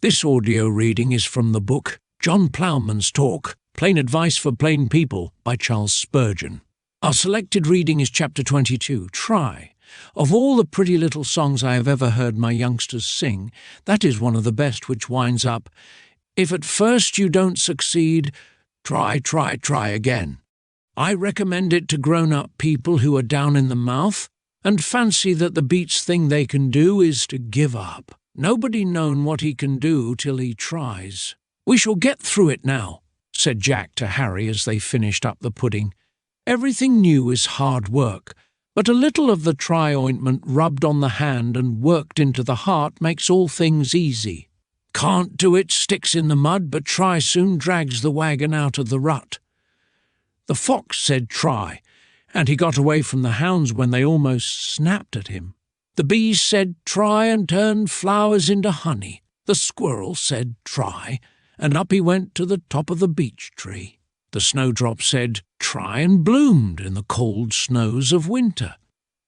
This audio reading is from the book John Ploughman's Talk, Plain Advice for Plain People by Charles Spurgeon. Our selected reading is chapter 22, Try. Of all the pretty little songs I have ever heard my youngsters sing, that is one of the best, which winds up, "If at first you don't succeed, try, try, try again." I recommend it to grown-up people who are down in the mouth and fancy that the beats thing they can do is to give up. Nobody known what he can do till he tries. "We shall get through it now," said Jack to Harry as they finished up the pudding. "Everything new is hard work, but a little of the try ointment rubbed on the hand and worked into the heart makes all things easy. Can't do it sticks in the mud, but try soon drags the wagon out of the rut." The fox said try, and he got away from the hounds when they almost snapped at him. The bee said try and turned flowers into honey. The squirrel said try, and up he went to the top of the beech tree. The snowdrop said try and bloomed in the cold snows of winter.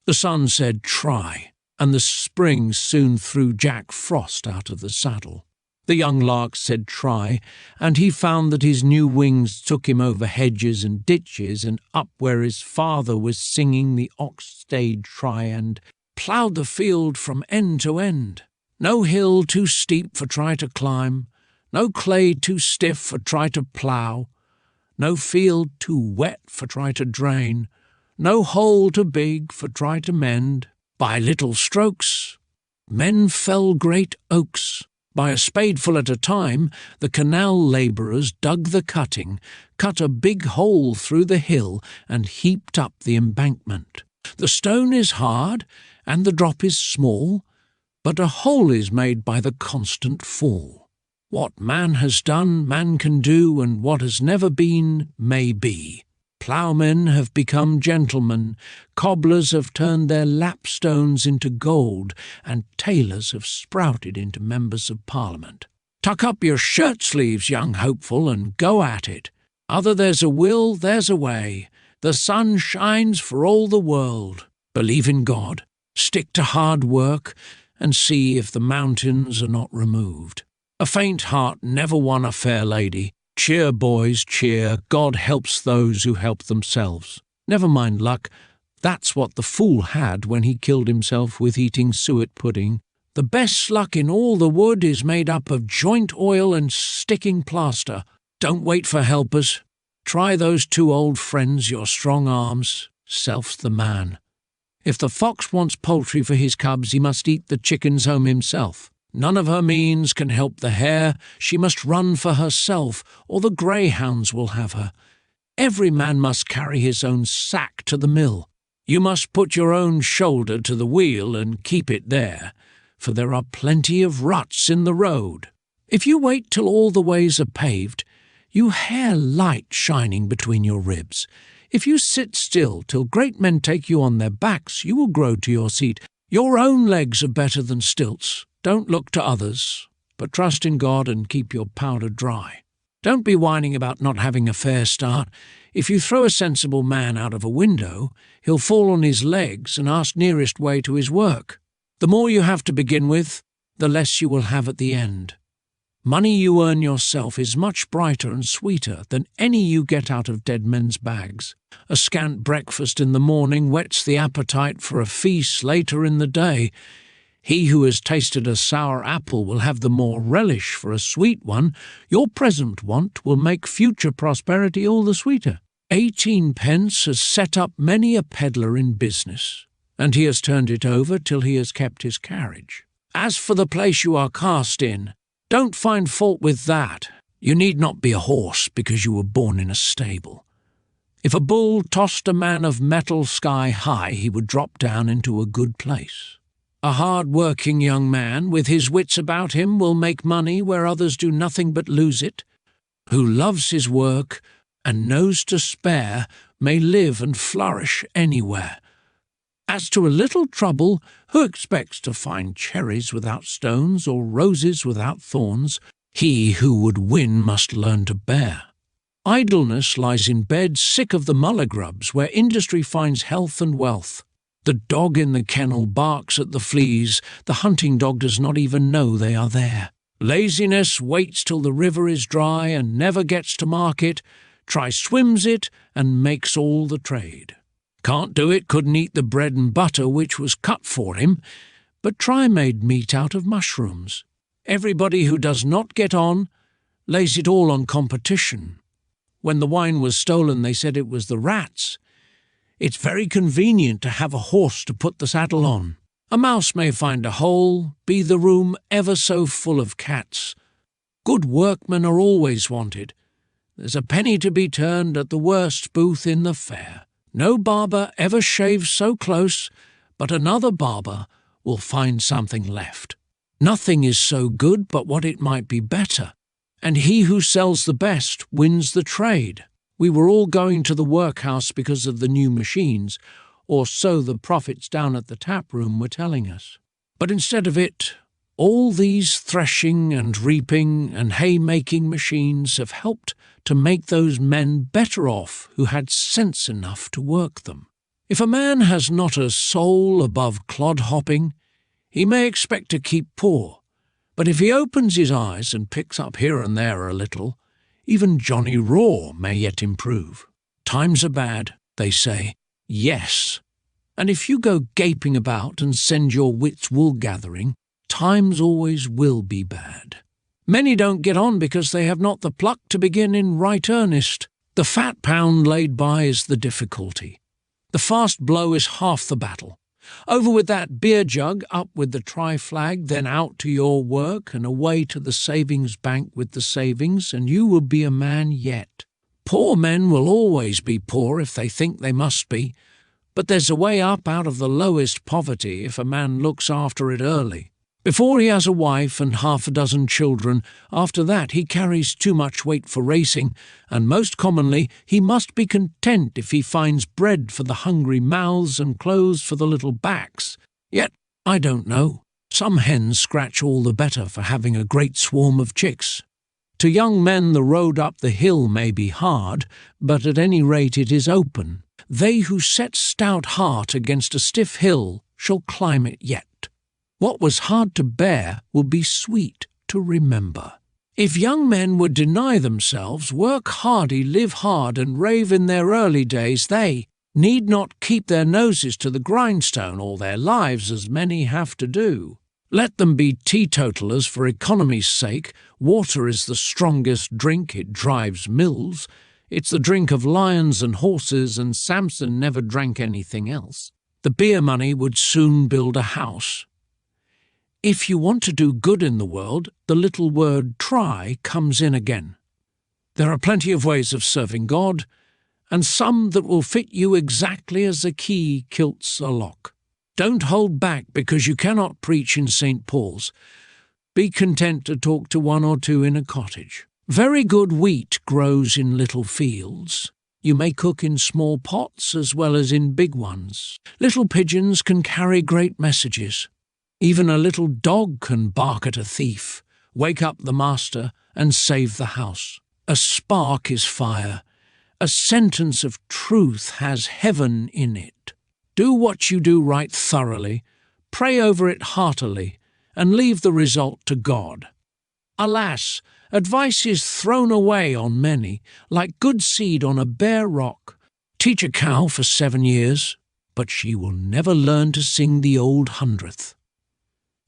The sun said try, and the spring soon threw Jack Frost out of the saddle. The young lark said try, and he found that his new wings took him over hedges and ditches and up where his father was singing the ox stayed try and ploughed the field from end to end. No hill too steep for try to climb, no clay too stiff for try to plough, no field too wet for try to drain, no hole too big for try to mend. By little strokes, men fell great oaks. By a spadeful at a time, the canal labourers dug the cutting, cut a big hole through the hill, and heaped up the embankment. The stone is hard, and the drop is small, but a hole is made by the constant fall. What man has done, man can do, and what has never been, may be. Ploughmen have become gentlemen, cobblers have turned their lapstones into gold, and tailors have sprouted into members of Parliament. Tuck up your shirt-sleeves, young hopeful, and go at it. Other there's a will, there's a way. The sun shines for all the world. Believe in God, stick to hard work, and see if the mountains are not removed. A faint heart never won a fair lady. Cheer, boys, cheer. God helps those who help themselves. Never mind luck. That's what the fool had when he killed himself with eating suet pudding. The best luck in all the wood is made up of joint oil and sticking plaster. Don't wait for helpers. Try those two old friends, your strong arms. Self's the man. If the fox wants poultry for his cubs, he must eat the chickens home himself. None of her means can help the hare. She must run for herself, or the greyhounds will have her. Every man must carry his own sack to the mill. You must put your own shoulder to the wheel and keep it there, for there are plenty of ruts in the road. If you wait till all the ways are paved, you hear light shining between your ribs. If you sit still till great men take you on their backs, you will grow to your seat. Your own legs are better than stilts. Don't look to others, but trust in God and keep your powder dry. Don't be whining about not having a fair start. If you throw a sensible man out of a window, he'll fall on his legs and ask nearest way to his work. The more you have to begin with, the less you will have at the end. Money you earn yourself is much brighter and sweeter than any you get out of dead men's bags. A scant breakfast in the morning whets the appetite for a feast later in the day. He who has tasted a sour apple will have the more relish for a sweet one. Your present want will make future prosperity all the sweeter. 18 pence has set up many a peddler in business, and he has turned it over till he has kept his carriage. As for the place you are cast in, don't find fault with that. You need not be a horse because you were born in a stable. If a bull tossed a man of metal sky high, he would drop down into a good place. A hard-working young man, with his wits about him, will make money where others do nothing but lose it. Who loves his work and knows to spare may live and flourish anywhere. As to a little trouble, who expects to find cherries without stones or roses without thorns? He who would win must learn to bear. Idleness lies in bed sick of the mulligrubs, where industry finds health and wealth. The dog in the kennel barks at the fleas. The hunting dog does not even know they are there. Laziness waits till the river is dry and never gets to market, try swims it and makes all the trade. Can't do it, couldn't eat the bread and butter which was cut for him, but try made meat out of mushrooms. Everybody who does not get on lays it all on competition. When the wine was stolen, they said it was the rats. It's very convenient to have a horse to put the saddle on. A mouse may find a hole, be the room ever so full of cats. Good workmen are always wanted. There's a penny to be turned at the worst booth in the fair. No barber ever shaves so close, but another barber will find something left. Nothing is so good but what it might be better, and he who sells the best wins the trade. We were all going to the workhouse because of the new machines, or so the prophets down at the tap room were telling us. But instead of it, all these threshing and reaping and hay-making machines have helped to make those men better off who had sense enough to work them. If a man has not a soul above clod-hopping, he may expect to keep poor, but if he opens his eyes and picks up here and there a little, even Johnny Raw may yet improve. Times are bad, they say. Yes, and if you go gaping about and send your wits wool-gathering, times always will be bad. Many don't get on because they have not the pluck to begin in right earnest. The fat pound laid by is the difficulty. The fast blow is half the battle. Over with that beer jug, up with the tri-flag, then out to your work and away to the savings bank with the savings, and you will be a man yet. Poor men will always be poor if they think they must be, but there's a way up out of the lowest poverty if a man looks after it early. Before he has a wife and half a dozen children, after that he carries too much weight for racing, and most commonly he must be content if he finds bread for the hungry mouths and clothes for the little backs. Yet, I don't know, some hens scratch all the better for having a great swarm of chicks. To young men the road up the hill may be hard, but at any rate it is open. They who set stout heart against a stiff hill shall climb it yet. What was hard to bear will be sweet to remember. If young men would deny themselves, work hardy, live hard, and rave in their early days, they need not keep their noses to the grindstone all their lives, as many have to do. Let them be teetotalers for economy's sake. Water is the strongest drink, it drives mills. It's the drink of lions and horses, and Samson never drank anything else. The beer money would soon build a house. If you want to do good in the world, the little word try comes in again. There are plenty of ways of serving God, and some that will fit you exactly as a key kilts a lock. Don't hold back because you cannot preach in St. Paul's. Be content to talk to one or two in a cottage. Very good wheat grows in little fields. You may cook in small pots as well as in big ones. Little pigeons can carry great messages. Even a little dog can bark at a thief, wake up the master, and save the house. A spark is fire. A sentence of truth has heaven in it. Do what you do right thoroughly, pray over it heartily, and leave the result to God. Alas, advice is thrown away on many, like good seed on a bare rock. Teach a cow for 7 years, but she will never learn to sing the old 100th.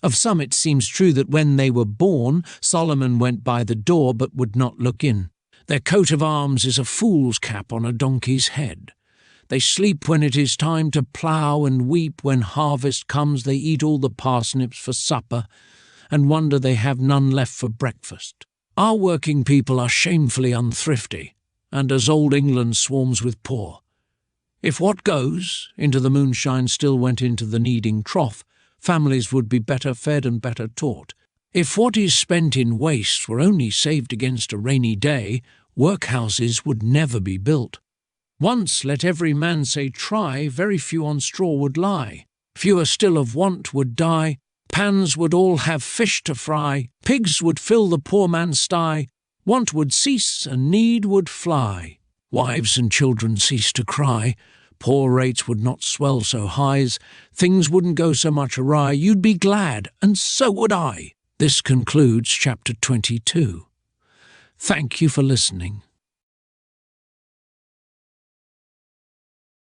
Of some it seems true that when they were born, Solomon went by the door but would not look in. Their coat of arms is a fool's cap on a donkey's head. They sleep when it is time to plough and weep when harvest comes. They eat all the parsnips for supper and wonder they have none left for breakfast. Our working people are shamefully unthrifty, and as old England swarms with poor. If what goes into the moonshine still went into the kneading trough, families would be better fed and better taught. If what is spent in waste were only saved against a rainy day, workhouses would never be built. Once let every man say try, very few on straw would lie. Fewer still of want would die, pans would all have fish to fry, pigs would fill the poor man's sty, want would cease and need would fly. Wives and children cease to cry, poor rates would not swell so high, things wouldn't go so much awry, you'd be glad, and so would I. This concludes chapter 22. Thank you for listening.